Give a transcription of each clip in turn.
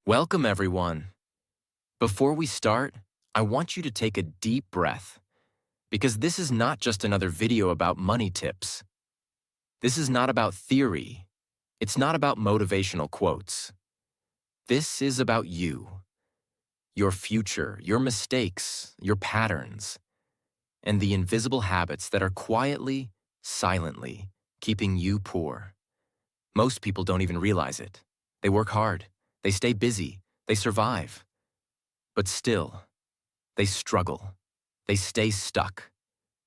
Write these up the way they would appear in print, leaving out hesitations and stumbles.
Welcome, everyone. Before we start, I want you to take a deep breath because this is not just another video about money tips. This is not about theory. It's not about motivational quotes. This is about you, your future, your mistakes, your patterns, and the invisible habits that are quietly, silently keeping you poor. Most people don't even realize it. They work hard, they stay busy, they survive. But still, they struggle. They stay stuck.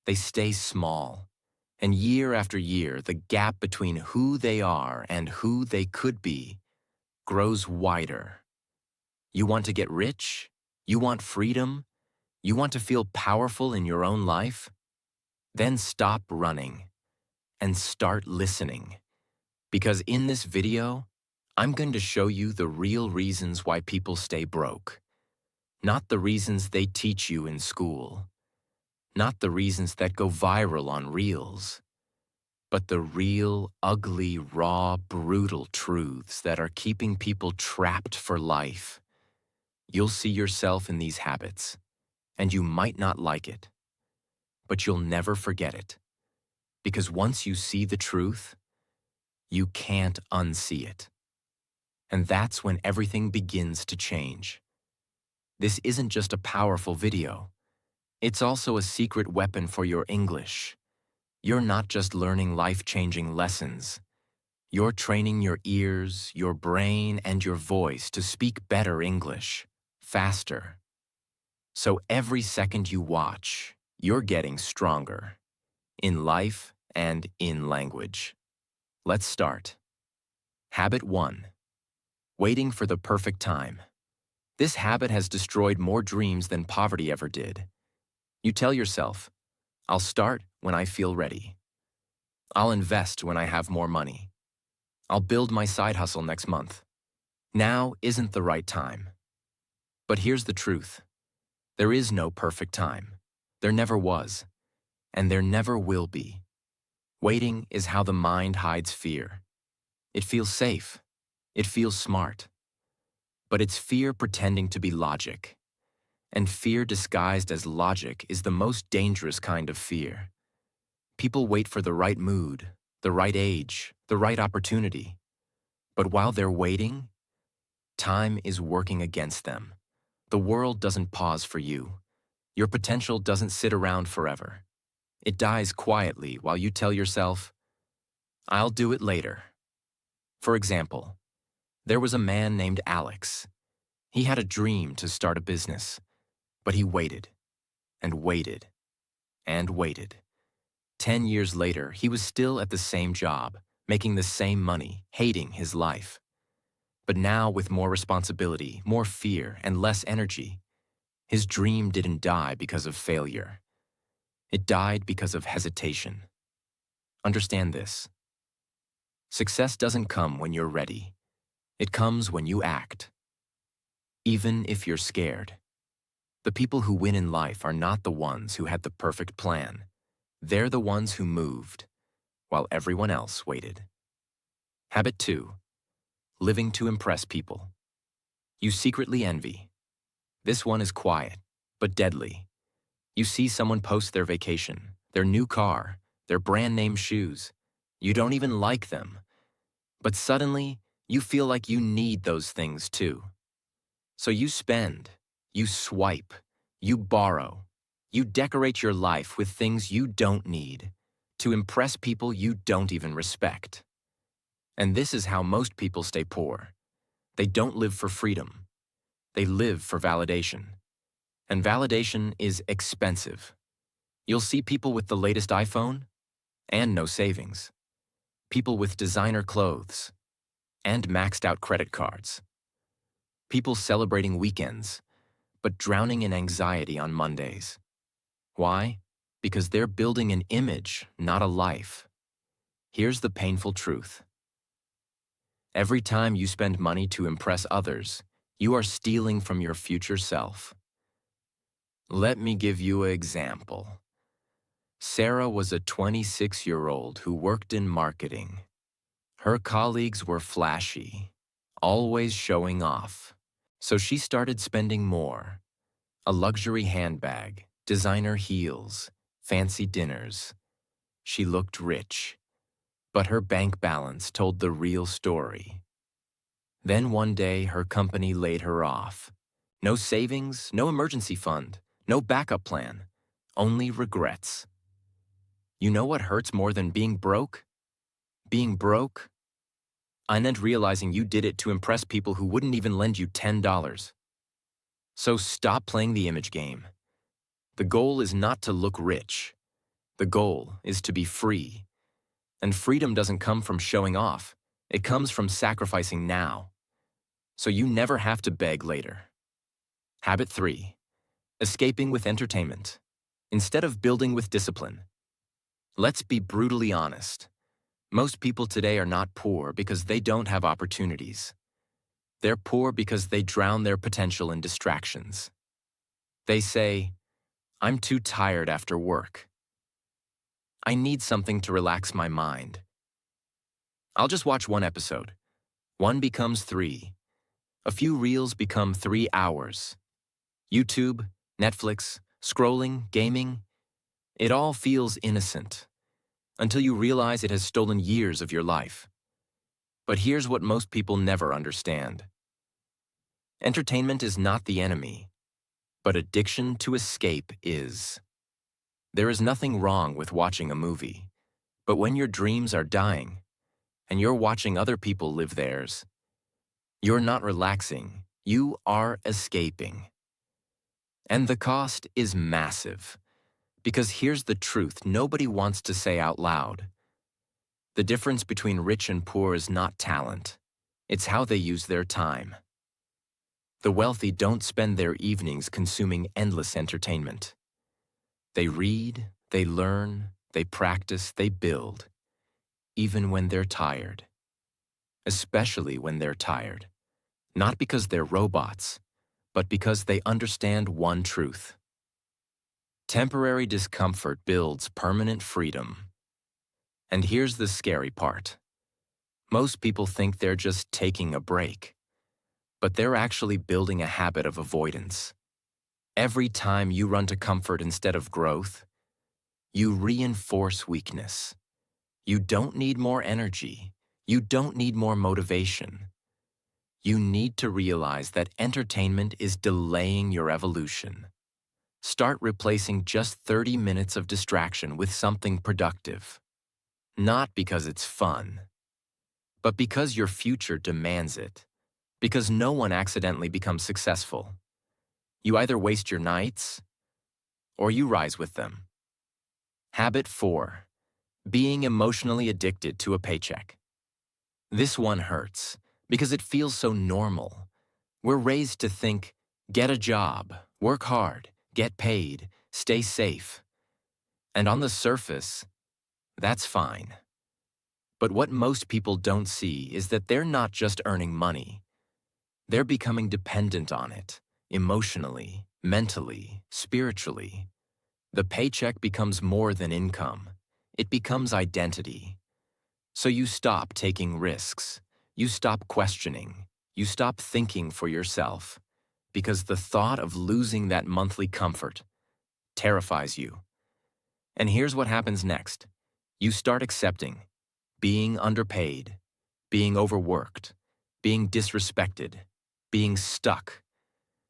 They stay small. And year after year, the gap between who they are and who they could be grows wider. You want to get rich? You want freedom? You want to feel powerful in your own life? Then stop running and start listening. Because in this video, I'm going to show you the real reasons why people stay broke. Not the reasons they teach you in school. Not the reasons that go viral on Reels. But the real, ugly, raw, brutal truths that are keeping people trapped for life. You'll see yourself in these habits, and you might not like it. But you'll never forget it. Because once you see the truth, you can't unsee it. And that's when everything begins to change. This isn't just a powerful video. It's also a secret weapon for your English. You're not just learning life-changing lessons. You're training your ears, your brain, and your voice to speak better English, faster. So every second you watch, you're getting stronger. In life and in language. Let's start. Habit 1. Waiting for the perfect time. This habit has destroyed more dreams than poverty ever did. You tell yourself, I'll start when I feel ready. I'll invest when I have more money. I'll build my side hustle next month. Now isn't the right time. But here's the truth. There is no perfect time. There never was. And there never will be. Waiting is how the mind hides fear. It feels safe. It feels smart. But it's fear pretending to be logic. And fear disguised as logic is the most dangerous kind of fear. People wait for the right mood, the right age, the right opportunity. But while they're waiting, time is working against them. The world doesn't pause for you. Your potential doesn't sit around forever. It dies quietly while you tell yourself, I'll do it later. For example, there was a man named Alex. He had a dream to start a business. But he waited, and waited, and waited. 10 years later, he was still at the same job, making the same money, hating his life. But now, with more responsibility, more fear, and less energy, his dream didn't die because of failure. It died because of hesitation. Understand this. Success doesn't come when you're ready. It comes when you act. Even if you're scared. The people who win in life are not the ones who had the perfect plan. They're the ones who moved, while everyone else waited. Habit 2. Living to impress people. You secretly envy. This one is quiet, but deadly. You see someone post their vacation, their new car, their brand name shoes. You don't even like them. But suddenly, you feel like you need those things too. So you spend. You swipe, you borrow, you decorate your life with things you don't need to impress people you don't even respect. And this is how most people stay poor. They don't live for freedom. They live for validation. And validation is expensive. You'll see people with the latest iPhone and no savings. People with designer clothes and maxed out credit cards. People celebrating weekends but drowning in anxiety on Mondays. Why? Because they're building an image, not a life. Here's the painful truth. Every time you spend money to impress others, you are stealing from your future self. Let me give you an example. Sarah was a 26-year-old who worked in marketing. Her colleagues were flashy, always showing off. So she started spending more. A luxury handbag, designer heels, fancy dinners. She looked rich, but her bank balance told the real story. Then one day, her company laid her off. No savings, no emergency fund, no backup plan, only regrets. You know what hurts more than being broke? Being broke? I meant realizing you did it to impress people who wouldn't even lend you $10. So stop playing the image game. The goal is not to look rich. The goal is to be free. And freedom doesn't come from showing off. It comes from sacrificing now, so you never have to beg later. Habit 3. Escaping with entertainment, instead of building with discipline. Let's be brutally honest. Most people today are not poor because they don't have opportunities. They're poor because they drown their potential in distractions. They say, "I'm too tired after work. I need something to relax my mind. I'll just watch one episode." One becomes 3. A few reels become 3 hours. YouTube, Netflix, scrolling, gaming, it all feels innocent until you realize it has stolen years of your life. But here's what most people never understand. Entertainment is not the enemy, but addiction to escape is. There is nothing wrong with watching a movie, but when your dreams are dying and you're watching other people live theirs, you're not relaxing, you are escaping. And the cost is massive, because here's the truth nobody wants to say out loud. The difference between rich and poor is not talent, it's how they use their time. The wealthy don't spend their evenings consuming endless entertainment. They read, they learn, they practice, they build, even when they're tired. Especially when they're tired. Not because they're robots, but because they understand one truth. Temporary discomfort builds permanent freedom. And here's the scary part. Most people think they're just taking a break, but they're actually building a habit of avoidance. Every time you run to comfort instead of growth, you reinforce weakness. You don't need more energy. You don't need more motivation. You need to realize that entertainment is delaying your evolution. Start replacing just 30 minutes of distraction with something productive. Not because it's fun, but because your future demands it. Because no one accidentally becomes successful. You either waste your nights, or you rise with them. Habit 4. Being emotionally addicted to a paycheck. This one hurts, because it feels so normal. We're raised to think, get a job, work hard, get paid, stay safe. And on the surface, that's fine. But what most people don't see is that they're not just earning money. They're becoming dependent on it, emotionally, mentally, spiritually. The paycheck becomes more than income. It becomes identity. So you stop taking risks. You stop questioning. You stop thinking for yourself. Because the thought of losing that monthly comfort terrifies you. And here's what happens next. You start accepting being underpaid, being overworked, being disrespected, being stuck.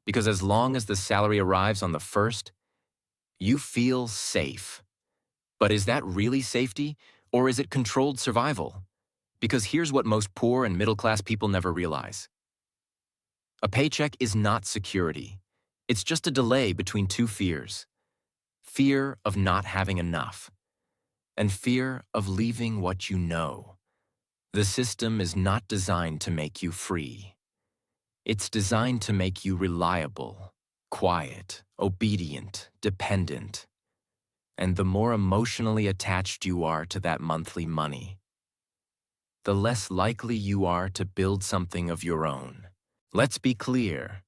Because as long as the salary arrives on the 1st, you feel safe. But is that really safety, or is it controlled survival? Because here's what most poor and middle-class people never realize. A paycheck is not security. It's just a delay between two fears. Fear of not having enough, and fear of leaving what you know. The system is not designed to make you free. It's designed to make you reliable, quiet, obedient, dependent. And the more emotionally attached you are to that monthly money, the less likely you are to build something of your own. Let's be clear.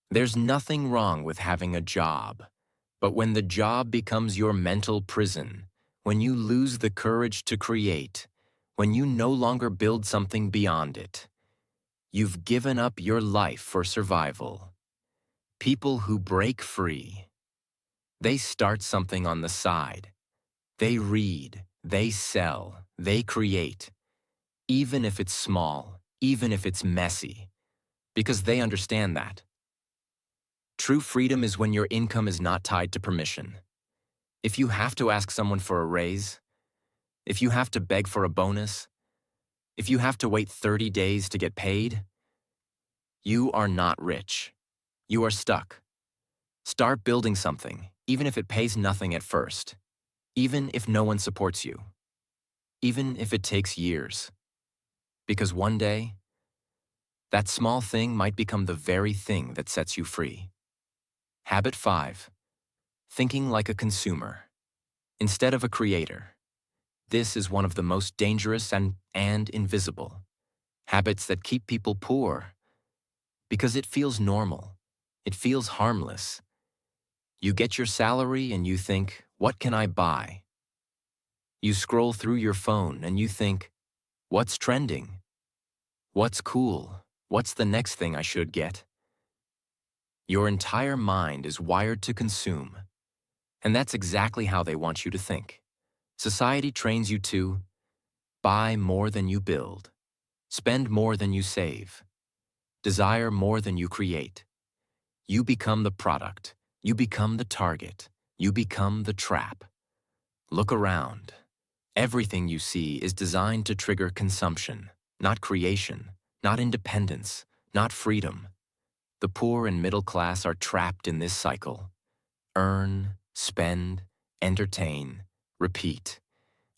There's nothing wrong with having a job. But when the job becomes your mental prison, when you lose the courage to create, when you no longer build something beyond it, You've given up your life for survival. People who break free, they start something on the side. They read, they sell, they create, even if it's small, even if it's messy, because they understand that. True freedom is when your income is not tied to permission. If you have to ask someone for a raise, if you have to beg for a bonus, if you have to wait 30 days to get paid, you are not rich. You are stuck. Start building something, even if it pays nothing at first, even if no one supports you, even if it takes years. Because one day, that small thing might become the very thing that sets you free. Habit 5. Thinking like a consumer instead of a creator. This is one of the most dangerous and invisible habits that keep people poor because it feels normal. It feels harmless. You get your salary and you think, what can I buy? You scroll through your phone and you think, what's trending? What's cool? What's the next thing I should get? Your entire mind is wired to consume, and that's exactly how they want you to think. Society trains you to buy more than you build, spend more than you save, desire more than you create. You become the product, you become the target, you become the trap. Look around. Everything you see is designed to trigger consumption, not creation, not independence, not freedom. The poor and middle class are trapped in this cycle. Earn, spend, entertain, repeat.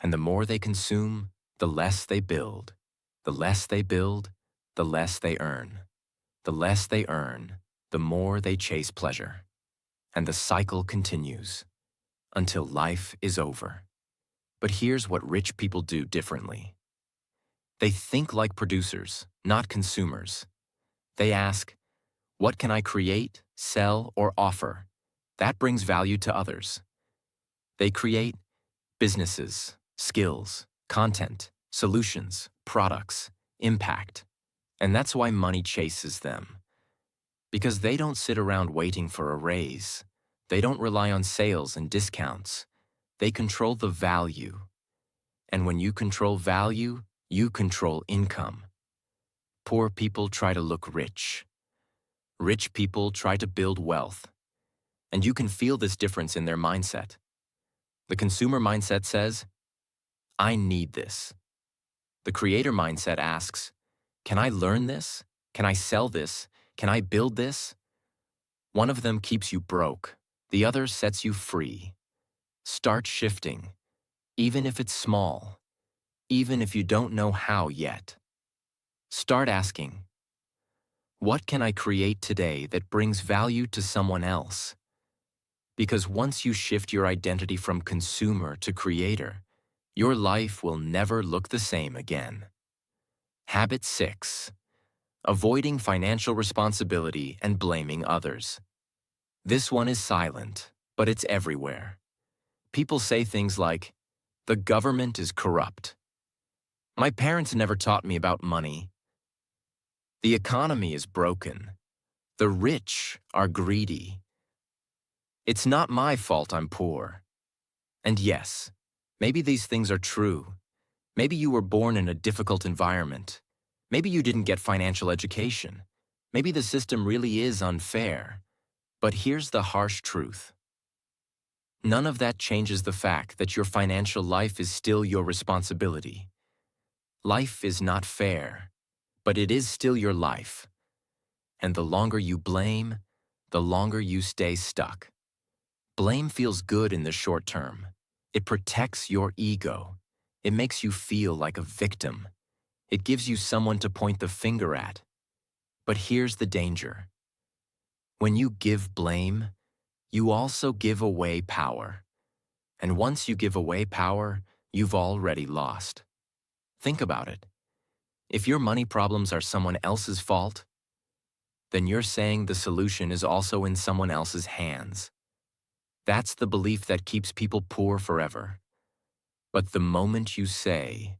And the more they consume, the less they build. The less they build, the less they earn. The less they earn, the more they chase pleasure. And the cycle continues until life is over. But here's what rich people do differently. They think like producers, not consumers. They ask, what can I create, sell, or offer? That brings value to others. They create businesses, skills, content, solutions, products, impact. And that's why money chases them. Because they don't sit around waiting for a raise. They don't rely on sales and discounts. They control the value. And when you control value, you control income. Poor people try to look rich. Rich people try to build wealth. And you can feel this difference in their mindset. The consumer mindset says, I need this. The creator mindset asks, can I learn this? Can I sell this? Can I build this? One of them keeps you broke. The other sets you free. Start shifting, even if it's small, even if you don't know how yet. Start asking, what can I create today that brings value to someone else? Because once you shift your identity from consumer to creator, your life will never look the same again. Habit 6. Avoiding financial responsibility and blaming others. This one is silent, but it's everywhere. People say things like, the government is corrupt. My parents never taught me about money. The economy is broken. The rich are greedy. It's not my fault I'm poor. And yes, maybe these things are true. Maybe you were born in a difficult environment. Maybe you didn't get financial education. Maybe the system really is unfair. But here's the harsh truth. None of that changes the fact that your financial life is still your responsibility. Life is not fair, but it is still your life. And the longer you blame, the longer you stay stuck. Blame feels good in the short term. It protects your ego. It makes you feel like a victim. It gives you someone to point the finger at. But here's the danger. When you give blame, you also give away power. And once you give away power, you've already lost. Think about it. If your money problems are someone else's fault, then you're saying the solution is also in someone else's hands. That's the belief that keeps people poor forever. But the moment you say,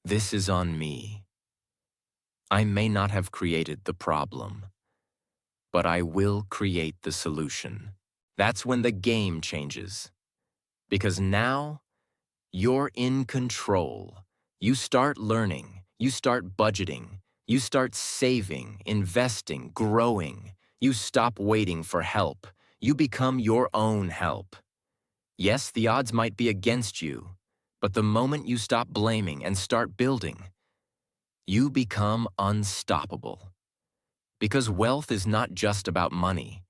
this is on me, I may not have created the problem, but I will create the solution. That's when the game changes. Because now, you're in control. You start learning, you start budgeting, you start saving, investing, growing. You stop waiting for help. You become your own help. Yes, the odds might be against you, but the moment you stop blaming and start building, you become unstoppable. Because wealth is not just about money,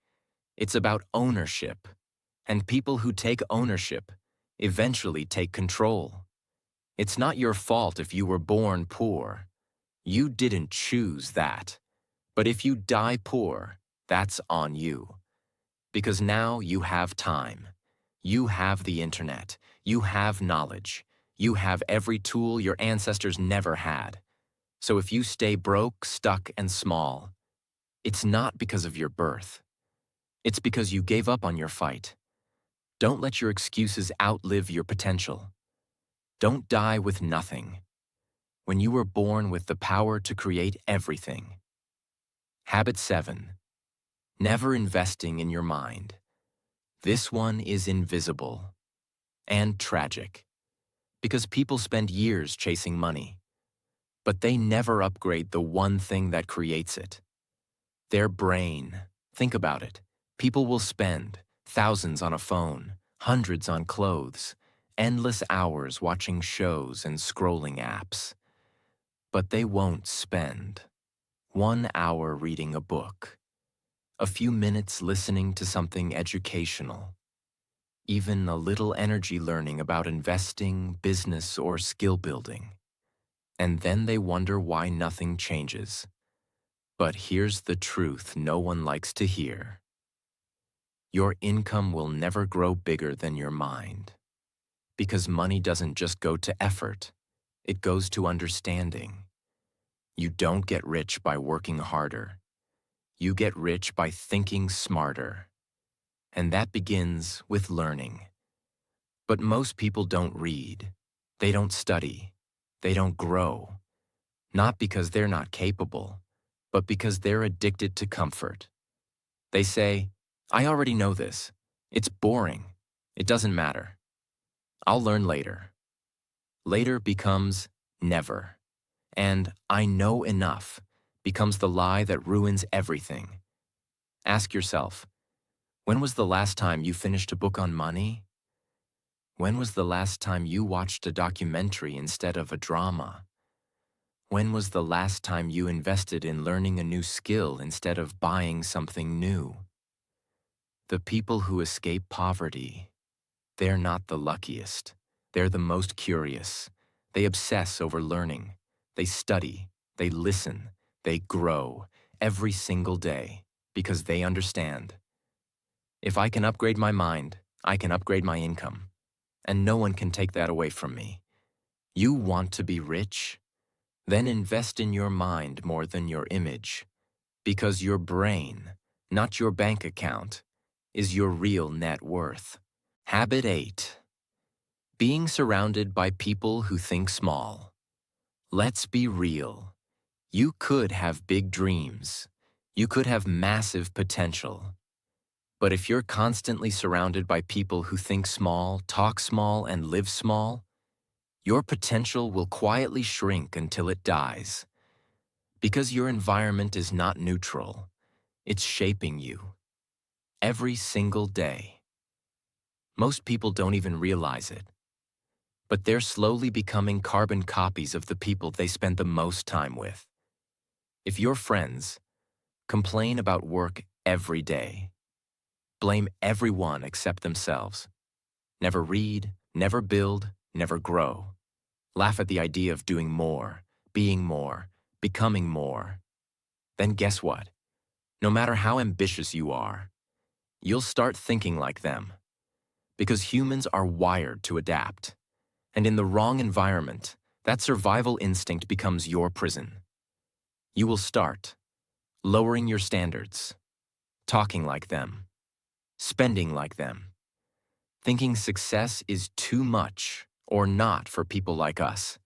it's about ownership. And people who take ownership eventually take control. It's not your fault if you were born poor. You didn't choose that. But if you die poor, that's on you. Because now you have time. You have the internet. You have knowledge. You have every tool your ancestors never had. So if you stay broke, stuck, and small, it's not because of your birth. It's because you gave up on your fight. Don't let your excuses outlive your potential. Don't die with nothing. When you were born with the power to create everything. Habit 7. Never investing in your mind. This one is invisible and tragic because people spend years chasing money, but they never upgrade the one thing that creates it. Their brain. Think about it. People will spend thousands on a phone, hundreds on clothes, endless hours watching shows and scrolling apps. But they won't spend 1 hour reading a book, a few minutes listening to something educational, even a little energy learning about investing, business, or skill building. And then they wonder why nothing changes. But here's the truth no one likes to hear. Your income will never grow bigger than your mind. Because money doesn't just go to effort, it goes to understanding. You don't get rich by working harder. You get rich by thinking smarter. And that begins with learning. But most people don't read. They don't study. They don't grow. Not because they're not capable, but because they're addicted to comfort. They say, I already know this. It's boring. It doesn't matter. I'll learn later. Later becomes never. And I know enough becomes the lie that ruins everything. Ask yourself, when was the last time you finished a book on money? When was the last time you watched a documentary instead of a drama? When was the last time you invested in learning a new skill instead of buying something new? The people who escape poverty, they're not the luckiest. They're the most curious. They obsess over learning. They study. They listen. They grow every single day because they understand. If I can upgrade my mind, I can upgrade my income. And no one can take that away from me. You want to be rich? Then invest in your mind more than your image. Because your brain, not your bank account, is your real net worth. Habit 8. Being surrounded by people who think small. Let's be real. You could have big dreams. You could have massive potential. But if you're constantly surrounded by people who think small, talk small, and live small, your potential will quietly shrink until it dies. Because your environment is not neutral. It's shaping you. Every single day. Most people don't even realize it. But they're slowly becoming carbon copies of the people they spend the most time with. If your friends complain about work every day, blame everyone except themselves, never read, never build, never grow, laugh at the idea of doing more, being more, becoming more, then guess what? No matter how ambitious you are, you'll start thinking like them. Because humans are wired to adapt. And in the wrong environment, that survival instinct becomes your prison. You will start lowering your standards, talking like them, spending like them, thinking success is too much or not for people like us.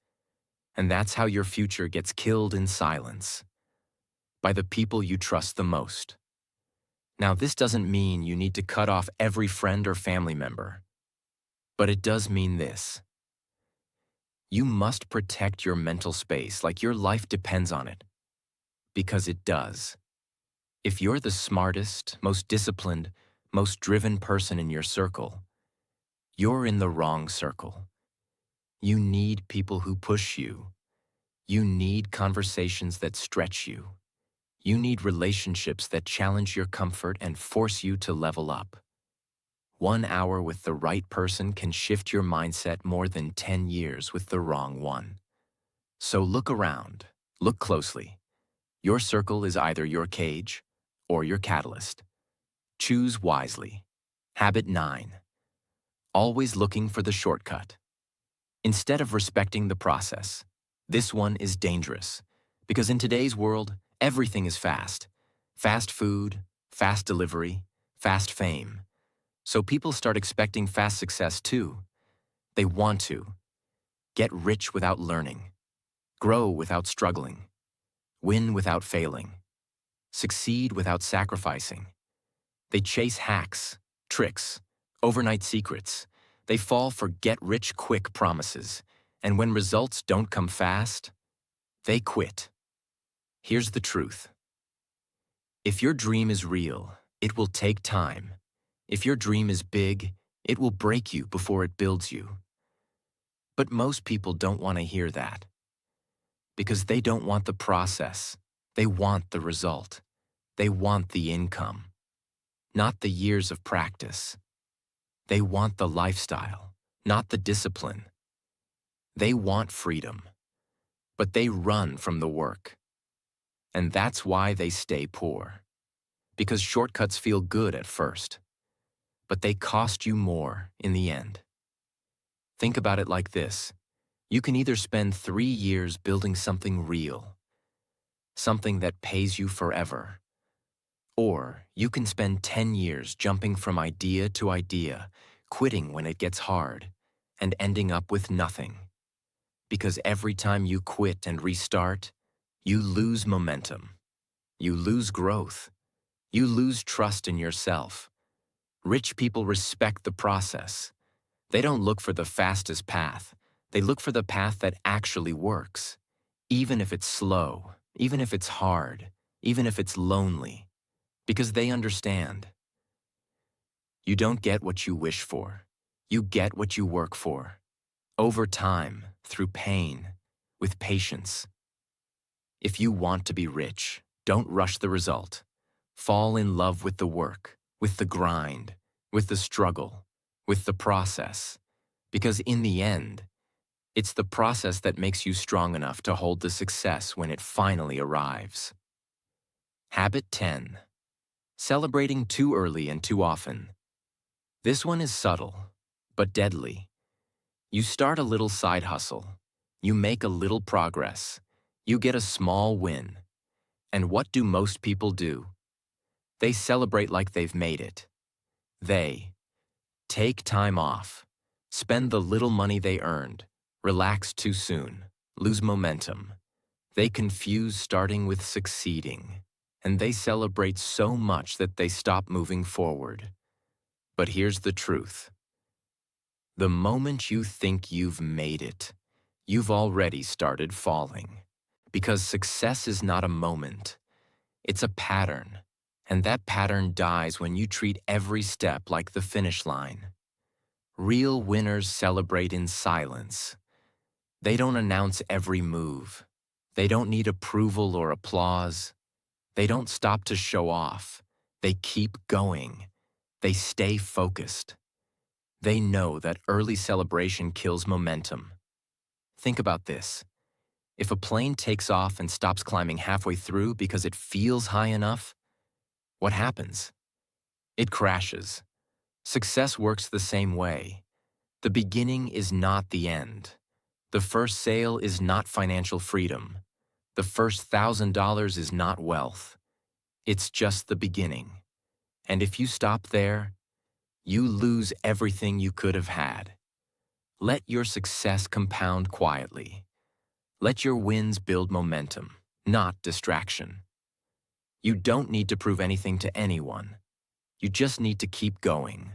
And that's how your future gets killed in silence, by the people you trust the most. Now, this doesn't mean you need to cut off every friend or family member, but it does mean this. You must protect your mental space like your life depends on it, because it does. If you're the smartest, most disciplined, most driven person in your circle, you're in the wrong circle. You need people who push you. You need conversations that stretch you. You need relationships that challenge your comfort and force you to level up. 1 hour with the right person can shift your mindset more than 10 years with the wrong one. So look around, look closely. Your circle is either your cage or your catalyst. Choose wisely. Habit 9. Always looking for the shortcut. Instead of respecting the process, this one is dangerous, because in today's world, everything is fast. Fast food, fast delivery, fast fame. So people start expecting fast success too. They want to. Get rich without learning. Grow without struggling. Win without failing. Succeed without sacrificing. They chase hacks, tricks, overnight secrets. They fall for get-rich-quick promises. And when results don't come fast, they quit. Here's the truth. If your dream is real, it will take time. If your dream is big, it will break you before it builds you. But most people don't want to hear that, because they don't want the process. They want the result. They want the income, not the years of practice. They want the lifestyle, not the discipline. They want freedom, but they run from the work. And that's why they stay poor. Because shortcuts feel good at first, but they cost you more in the end. Think about it like this. You can either spend 3 years building something real, something that pays you forever, or you can spend 10 years jumping from idea to idea, quitting when it gets hard, and ending up with nothing. Because every time you quit and restart, you lose momentum. You lose growth. You lose trust in yourself. Rich people respect the process. They don't look for the fastest path. They look for the path that actually works. Even if it's slow, even if it's hard, even if it's lonely. Because they understand. You don't get what you wish for. You get what you work for. Over time, through pain, with patience. If you want to be rich, don't rush the result. Fall in love with the work, with the grind, with the struggle, with the process. Because in the end, it's the process that makes you strong enough to hold the success when it finally arrives. Habit 10. Celebrating too early and too often. This one is subtle, but deadly. You start a little side hustle. You make a little progress. You get a small win. And what do most people do? They celebrate like they've made it. They take time off, spend the little money they earned, relax too soon, lose momentum. They confuse starting with succeeding, and they celebrate so much that they stop moving forward. But here's the truth. The moment you think you've made it, you've already started falling. Because success is not a moment, it's a pattern. And that pattern dies when you treat every step like the finish line. Real winners celebrate in silence. They don't announce every move. They don't need approval or applause. They don't stop to show off. They keep going. They stay focused. They know that early celebration kills momentum. Think about this. If a plane takes off and stops climbing halfway through because it feels high enough, what happens? It crashes. Success works the same way. The beginning is not the end. The first sale is not financial freedom. The first $1,000 is not wealth. It's just the beginning. And if you stop there, you lose everything you could have had. Let your success compound quietly. Let your wins build momentum, not distraction. You don't need to prove anything to anyone. You just need to keep going.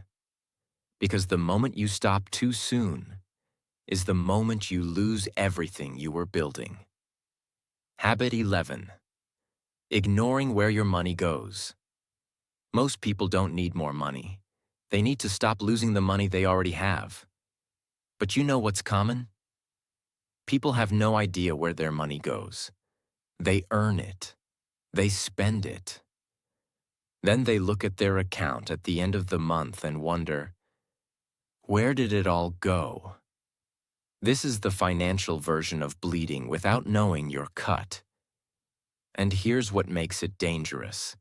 Because the moment you stop too soon is the moment you lose everything you were building. Habit 11. Ignoring where your money goes. Most people don't need more money. They need to stop losing the money they already have. But you know what's common? People have no idea where their money goes. They earn it. They spend it. Then they look at their account at the end of the month and wonder, where did it all go? This is the financial version of bleeding without knowing you're cut. And here's what makes it dangerous.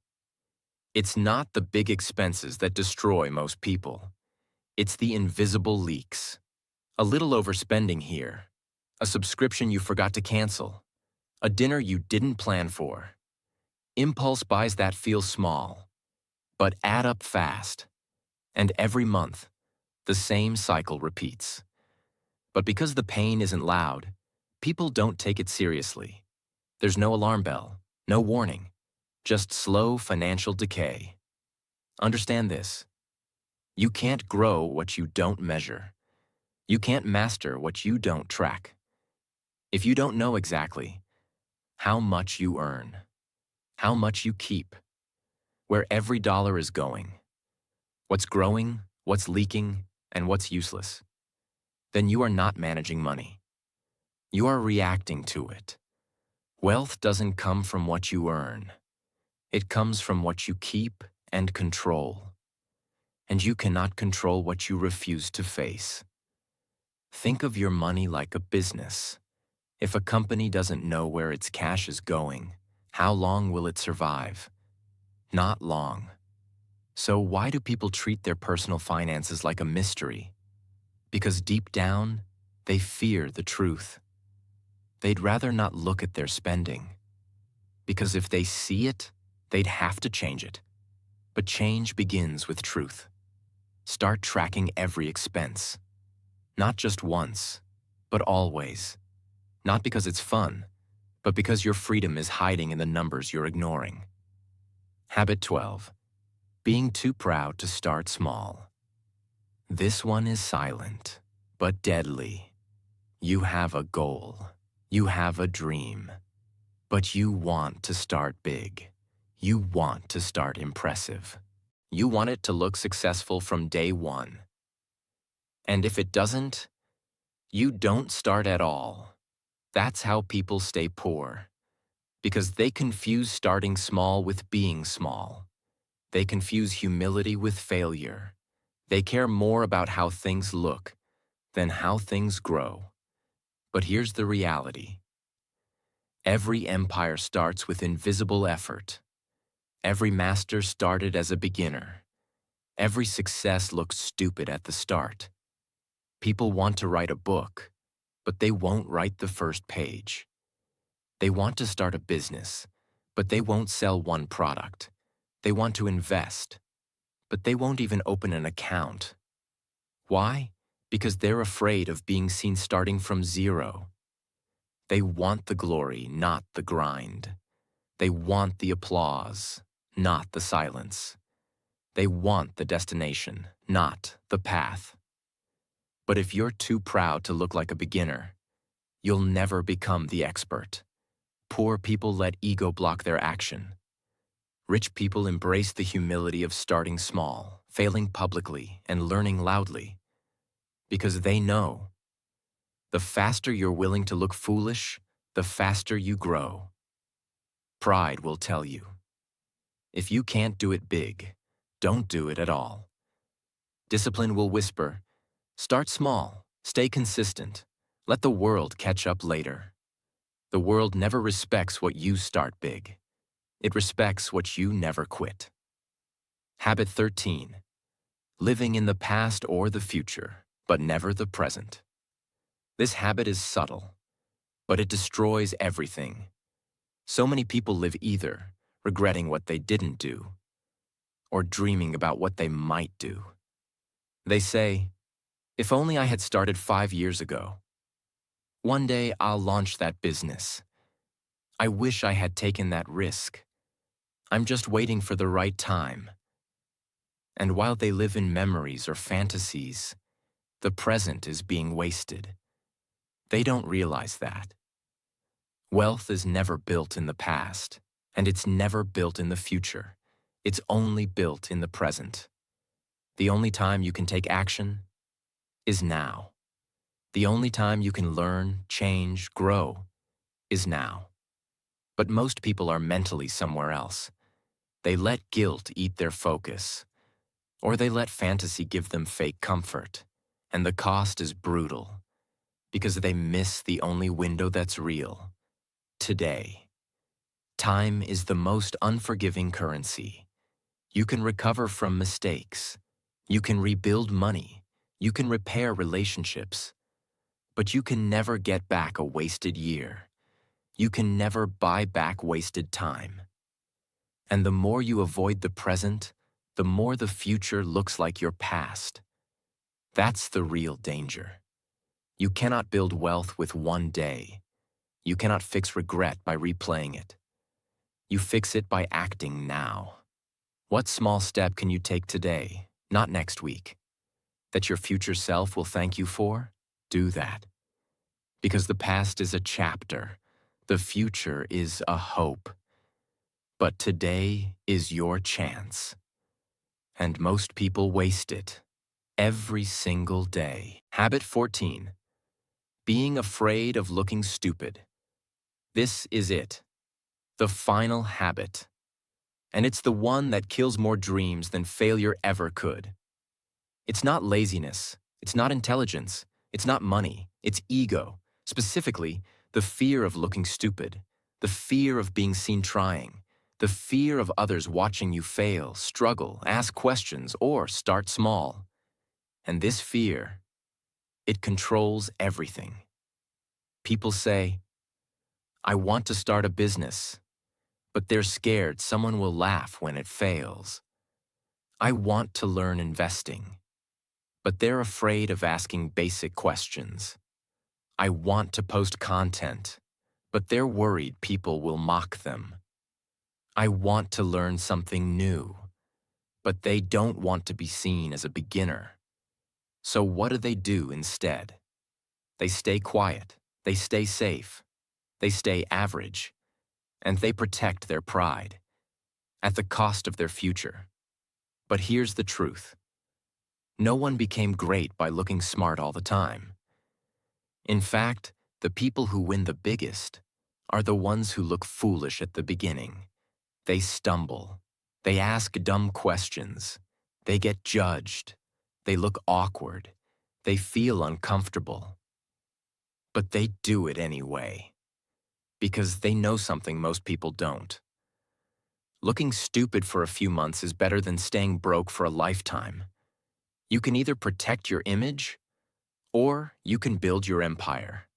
It's not the big expenses that destroy most people. It's the invisible leaks. A little overspending here, a subscription you forgot to cancel, a dinner you didn't plan for. Impulse buys that feel small, but add up fast. And every month, the same cycle repeats. But because the pain isn't loud, people don't take it seriously. There's no alarm bell, no warning, just slow financial decay. Understand this. You can't grow what you don't measure. You can't master what you don't track. If you don't know exactly how much you earn, how much you keep, where every dollar is going, what's growing, what's leaking, and what's useless, then you are not managing money. You are reacting to it. Wealth doesn't come from what you earn. It comes from what you keep and control. And you cannot control what you refuse to face. Think of your money like a business. If a company doesn't know where its cash is going, how long will it survive? Not long. So why do people treat their personal finances like a mystery? Because deep down, they fear the truth. They'd rather not look at their spending. Because if they see it, they'd have to change it. But change begins with truth. Start tracking every expense. Not just once, but always. Not because it's fun, but because your freedom is hiding in the numbers you're ignoring. Habit 12. Being too proud to start small. This one is silent, but deadly. You have a goal. You have a dream. But you want to start big. You want to start impressive. You want it to look successful from day one. And if it doesn't, you don't start at all. That's how people stay poor. Because they confuse starting small with being small. They confuse humility with failure. They care more about how things look than how things grow. But here's the reality. Every empire starts with invisible effort. Every master started as a beginner. Every success looks stupid at the start. People want to write a book, but they won't write the first page. They want to start a business, but they won't sell one product. They want to invest, but they won't even open an account. Why? Because they're afraid of being seen starting from zero. They want the glory, not the grind. They want the applause, not the silence. They want the destination, not the path. But if you're too proud to look like a beginner, you'll never become the expert. Poor people let ego block their action. Rich people embrace the humility of starting small, failing publicly, and learning loudly. Because they know, the faster you're willing to look foolish, the faster you grow. Pride will tell you, if you can't do it big, don't do it at all. Discipline will whisper, start small, stay consistent, let the world catch up later. The world never respects what you start big. It respects what you never quit. Habit 13. Living in the past or the future, but never the present. This habit is subtle, but it destroys everything. So many people live either regretting what they didn't do or dreaming about what they might do. They say, if only I had started 5 years ago. One day I'll launch that business. I wish I had taken that risk. I'm just waiting for the right time. And while they live in memories or fantasies, the present is being wasted. They don't realize that. Wealth is never built in the past, and it's never built in the future. It's only built in the present. The only time you can take action is now. The only time you can learn, change, grow is now. But most people are mentally somewhere else. They let guilt eat their focus, or they let fantasy give them fake comfort. And the cost is brutal, because they miss the only window that's real: today. Time is the most unforgiving currency. You can recover from mistakes. You can rebuild money. You can repair relationships. But you can never get back a wasted year. You can never buy back wasted time. And the more you avoid the present, the more the future looks like your past. That's the real danger. You cannot build wealth with one day. You cannot fix regret by replaying it. You fix it by acting now. What small step can you take today, not next week, that your future self will thank you for? Do that. Because the past is a chapter. The future is a hope. But today is your chance. And most people waste it. Every single day. Habit 14. Being afraid of looking stupid. This is it. The final habit. And it's the one that kills more dreams than failure ever could. It's not laziness. It's not intelligence. It's not money. It's ego. Specifically, the fear of looking stupid. The fear of being seen trying. The fear of others watching you fail, struggle, ask questions, or start small. And this fear, it controls everything. People say, I want to start a business, but they're scared someone will laugh when it fails. I want to learn investing, but they're afraid of asking basic questions. I want to post content, but they're worried people will mock them. I want to learn something new, but they don't want to be seen as a beginner. So what do instead? They stay quiet, they stay safe, they stay average, and they protect their pride at the cost of their future. But here's the truth. No one became great by looking smart all the time. In fact, the people who win the biggest are the ones who look foolish at the beginning. They stumble. They ask dumb questions. They get judged. They look awkward. They feel uncomfortable. But they do it anyway, because they know something most people don't. Looking stupid for a few months is better than staying broke for a lifetime. You can either protect your image, or you can build your empire,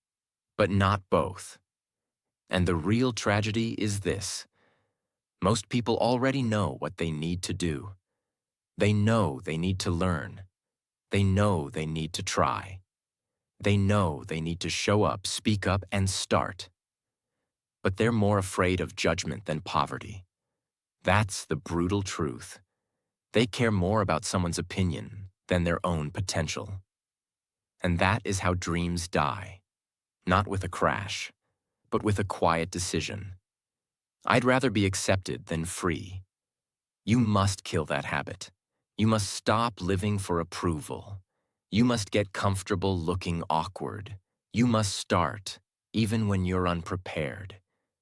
but not both. And the real tragedy is this. Most people already know what they need to do. They know they need to learn. They know they need to try. They know they need to show up, speak up, and start. But they're more afraid of judgment than poverty. That's the brutal truth. They care more about someone's opinion than their own potential. And that is how dreams die. Not with a crash, but with a quiet decision. I'd rather be accepted than free. You must kill that habit. You must stop living for approval. You must get comfortable looking awkward. You must start, even when you're unprepared.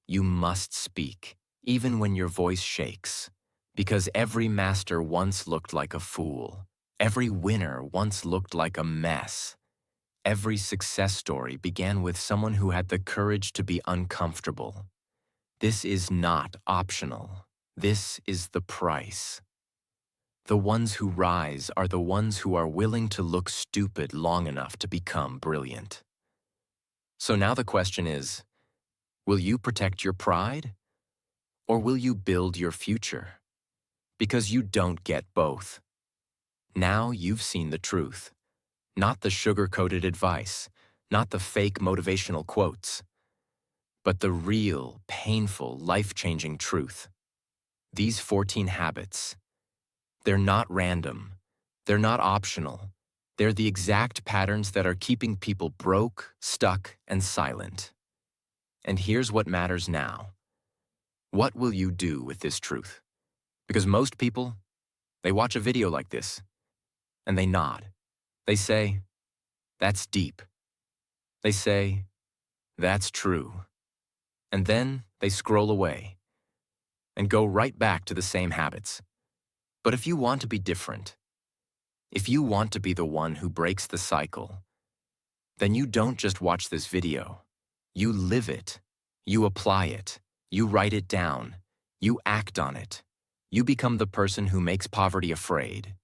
You must speak, even when your voice shakes. Because every master once looked like a fool. Every winner once looked like a mess. Every success story began with someone who had the courage to be uncomfortable. This is not optional. This is the price. The ones who rise are the ones who are willing to look stupid long enough to become brilliant. So now the question is, will you protect your pride? Or will you build your future? Because you don't get both. Now you've seen the truth, not the sugar-coated advice, Not the fake motivational quotes, but the real, painful, life-changing truth. These 14 habits, they're not random. They're not optional. They're the exact patterns that are keeping people broke, stuck, and silent. And here's what matters now. What will you do with this truth? Because most people, they watch a video like this, and they nod. They say, "That's deep." They say, "That's true." And then they scroll away and go right back to the same habits. But if you want to be different, if you want to be the one who breaks the cycle, then you don't just watch this video. You live it. You apply it. You write it down. You act on it. You become the person who makes poverty afraid.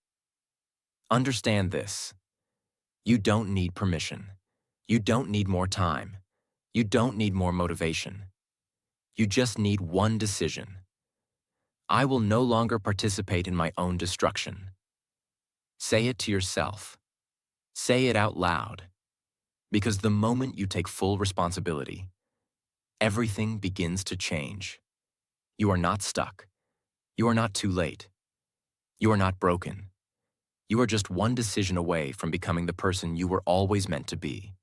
Understand this. You don't need permission. You don't need more time. You don't need more motivation. You just need one decision. I will no longer participate in my own destruction. Say it to yourself. Say it out loud. Because the moment you take full responsibility, everything begins to change. You are not stuck. You are not too late. You are not broken. You are just one decision away from becoming the person you were always meant to be.